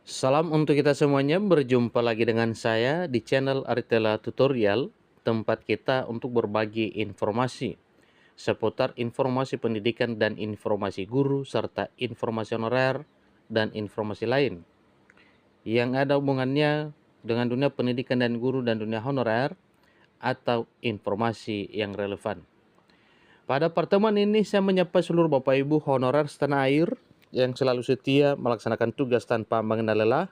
Salam untuk kita semuanya, berjumpa lagi dengan saya di channel Aritela Tutorial, tempat kita untuk berbagi informasi seputar informasi pendidikan dan informasi guru, serta informasi honorer dan informasi lain yang ada hubungannya dengan dunia pendidikan dan guru dan dunia honorer atau informasi yang relevan. Pada pertemuan ini saya menyapa seluruh Bapak Ibu honorer setanah air yang selalu setia melaksanakan tugas tanpa mengenal lelah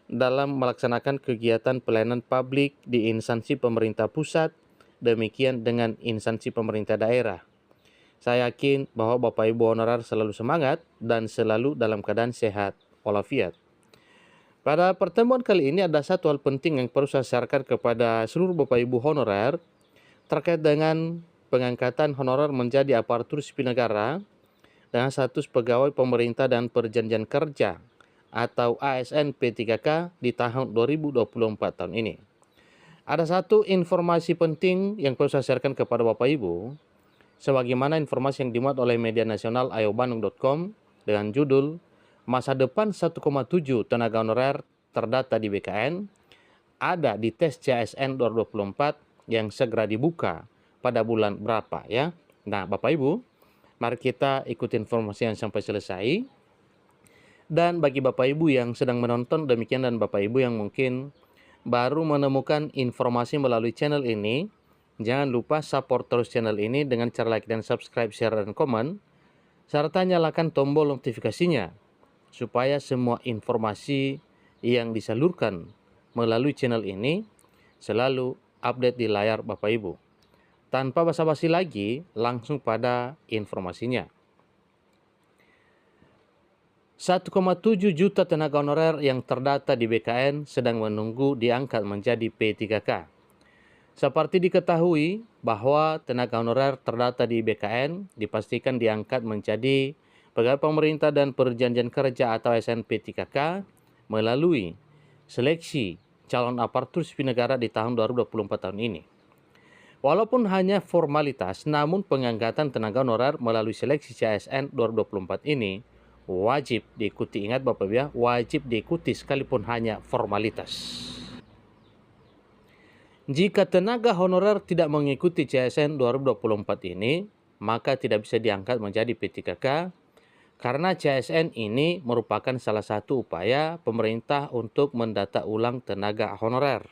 dalam melaksanakan kegiatan pelayanan publik di instansi pemerintah pusat, demikian dengan instansi pemerintah daerah. Saya yakin bahwa Bapak Ibu honorer selalu semangat dan selalu dalam keadaan sehat walafiat. Pada pertemuan kali ini ada satu hal penting yang perlu saya sharekan kepada seluruh Bapak Ibu honorer terkait dengan pengangkatan honorer menjadi aparatur sipil negara dengan status pegawai pemerintah dan perjanjian kerja atau ASN P3K di tahun 2024 tahun ini. Ada satu informasi penting yang perlu saya sharekan kepada Bapak Ibu, sebagaimana informasi yang dimuat oleh media nasional ayobandung.com dengan judul Masa Depan 1,7 Tenaga Honorer Terdata di BKN ada di tes CSN 2024 yang segera dibuka pada bulan berapa ya. Nah, Bapak Ibu, mari kita ikuti informasi yang sampai selesai. Dan bagi Bapak Ibu yang sedang menonton demikian dan Bapak Ibu yang mungkin baru menemukan informasi melalui channel ini, jangan lupa support terus channel ini dengan cara like dan subscribe, share, dan komen, serta nyalakan tombol notifikasinya, supaya semua informasi yang disalurkan melalui channel ini selalu update di layar Bapak Ibu. Tanpa basa-basi lagi, langsung pada informasinya. 1,7 juta tenaga honorer yang terdata di BKN sedang menunggu diangkat menjadi P3K. Seperti diketahui bahwa tenaga honorer terdata di BKN dipastikan diangkat menjadi pegawai pemerintah dan perjanjian kerja atau ASN P3K melalui seleksi calon aparatur sipil negara di tahun 2024 tahun ini. Walaupun hanya formalitas, namun pengangkatan tenaga honorer melalui seleksi CSN 2024 ini wajib diikuti. Ingat Bapak Ibu ya, wajib diikuti sekalipun hanya formalitas. Jika tenaga honorer tidak mengikuti CSN 2024 ini, maka tidak bisa diangkat menjadi P3K karena CSN ini merupakan salah satu upaya pemerintah untuk mendata ulang tenaga honorer.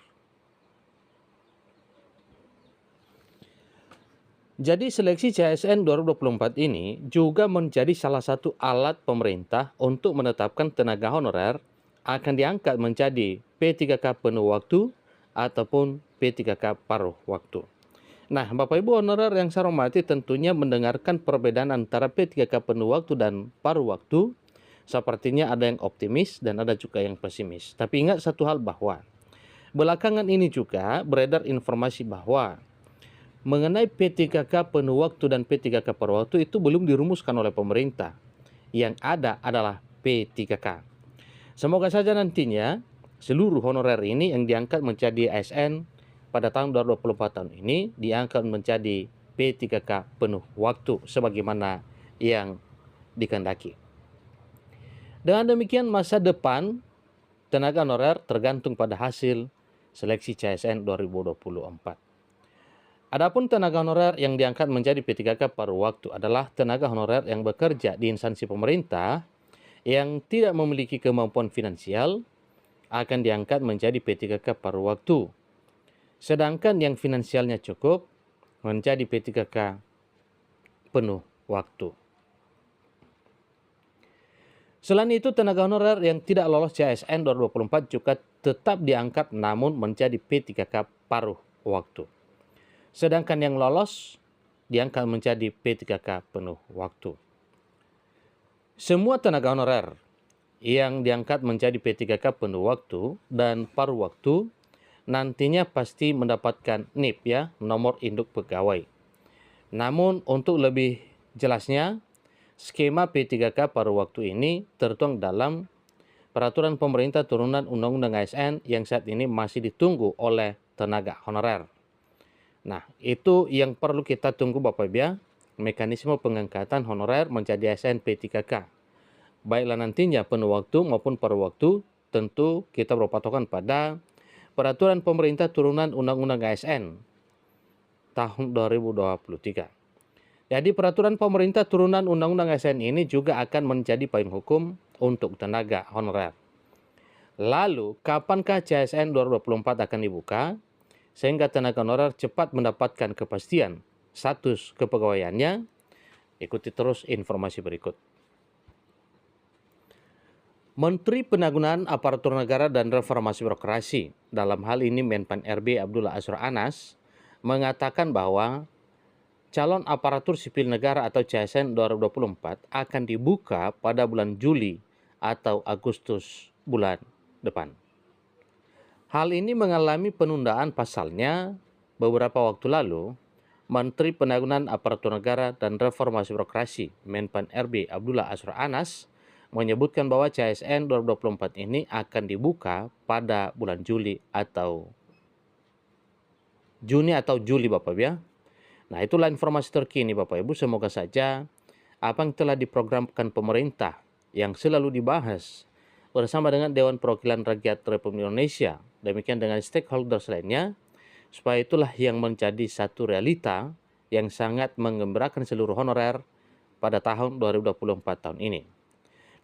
Jadi seleksi CSN 2024 ini juga menjadi salah satu alat pemerintah untuk menetapkan tenaga honorer akan diangkat menjadi P3K penuh waktu ataupun P3K paruh waktu. Nah, Bapak Ibu honorer yang saya hormati tentunya mendengarkan perbedaan antara P3K penuh waktu dan paruh waktu. Sepertinya ada yang optimis dan ada juga yang pesimis. Tapi ingat satu hal bahwa belakangan ini juga beredar informasi bahwa mengenai P3K penuh waktu dan P3K paruh waktu itu belum dirumuskan oleh pemerintah. Yang ada adalah P3K. Semoga saja nantinya seluruh honorer ini yang diangkat menjadi ASN pada tahun 2024 tahun ini diangkat menjadi P3K penuh waktu sebagaimana yang dikehendaki. Dengan demikian masa depan tenaga honorer tergantung pada hasil seleksi CSN 2024. Adapun tenaga honorer yang diangkat menjadi P3K paruh waktu adalah tenaga honorer yang bekerja di instansi pemerintah yang tidak memiliki kemampuan finansial akan diangkat menjadi P3K paruh waktu. Sedangkan yang finansialnya cukup menjadi P3K penuh waktu. Selain itu, tenaga honorer yang tidak lolos CSN 2024 juga tetap diangkat namun menjadi P3K paruh waktu. Sedangkan yang lolos diangkat menjadi P3K penuh waktu. Semua tenaga honorer yang diangkat menjadi P3K penuh waktu dan paruh waktu nantinya pasti mendapatkan NIP ya, nomor induk pegawai. Namun untuk lebih jelasnya, skema P3K paruh waktu ini tertuang dalam peraturan pemerintah turunan Undang-Undang ASN yang saat ini masih ditunggu oleh tenaga honorer. Nah, itu yang perlu kita tunggu Bapak Ibu ya, mekanisme pengangkatan honorer menjadi ASN P3K. Baiklah nantinya penuh waktu maupun paruh waktu tentu kita berpatokan pada Peraturan Pemerintah Turunan Undang-Undang ASN tahun 2023. Jadi Peraturan Pemerintah Turunan Undang-Undang ASN ini juga akan menjadi payung hukum untuk tenaga honorer. Lalu, kapankah CSN 2024 akan dibuka sehingga tenaga honorer cepat mendapatkan kepastian status kepegawaiannya? Ikuti terus informasi berikut. Menteri Penanggulangan Aparatur Negara dan Reformasi Birokrasi, dalam hal ini Menpan RB Abdullah Azwar Anas, mengatakan bahwa calon aparatur sipil negara atau CSN 2024 akan dibuka pada bulan Juli atau Agustus bulan depan. Hal ini mengalami penundaan pasalnya beberapa waktu lalu. Menteri Penanggulangan Aparatur Negara dan Reformasi Birokrasi Menpan RB Abdullah Azwar Anas menyebutkan bahwa CSN 2024 ini akan dibuka pada bulan Juli atau Juni atau Juli Bapak Ibu ya. Nah, itulah informasi terkini Bapak Ibu. Semoga saja apa yang telah diprogramkan pemerintah yang selalu dibahas bersama dengan Dewan Perwakilan Rakyat Republik Indonesia, demikian dengan stakeholders lainnya, supaya itulah yang menjadi satu realita yang sangat menggembirakan seluruh honorer pada tahun 2024 tahun ini.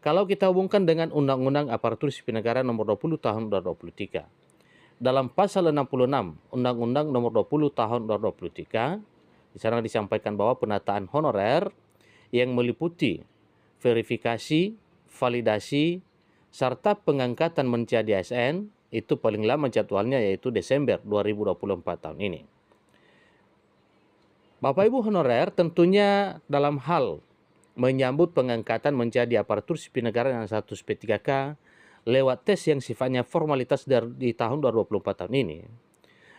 Kalau kita hubungkan dengan Undang-Undang Aparatur Sipil Negara Nomor 20 Tahun 2023, dalam pasal 66 Undang-Undang Nomor 20 Tahun 2023, di sana disampaikan bahwa penataan honorer yang meliputi verifikasi, validasi, serta pengangkatan menjadi ASN itu paling lama jadwalnya yaitu Desember 2024 tahun ini. Bapak Ibu honorer tentunya dalam hal menyambut pengangkatan menjadi aparatur sipil negara yang status P3K lewat tes yang sifatnya formalitas di tahun 2024 tahun ini,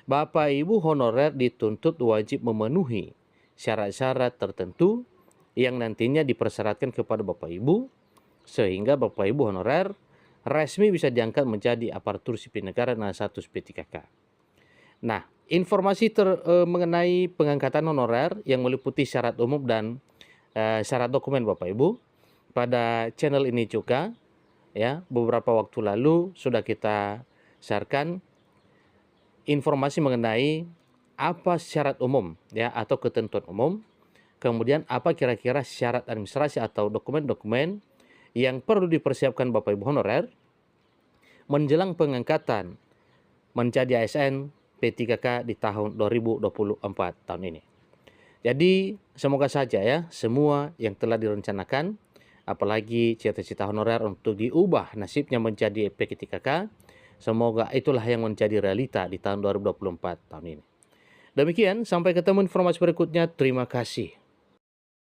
Bapak Ibu honorer dituntut wajib memenuhi syarat-syarat tertentu yang nantinya dipersyaratkan kepada Bapak Ibu sehingga Bapak Ibu honorer resmi bisa diangkat menjadi aparatur sipil negara dengan status P3K. Nah, informasi mengenai pengangkatan honorer yang meliputi syarat umum dan syarat dokumen Bapak Ibu pada channel ini juga ya beberapa waktu lalu sudah kita sharekan informasi mengenai apa syarat umum ya atau ketentuan umum, kemudian apa kira-kira syarat administrasi atau dokumen-dokumen yang perlu dipersiapkan Bapak Ibu honorer menjelang pengangkatan menjadi ASN P3K di tahun 2024 tahun ini. Jadi semoga saja ya semua yang telah direncanakan, apalagi cita-cita honorer untuk diubah nasibnya menjadi P3K, semoga itulah yang menjadi realita di tahun 2024 tahun ini. Demikian, sampai ketemu informasi berikutnya. Terima kasih.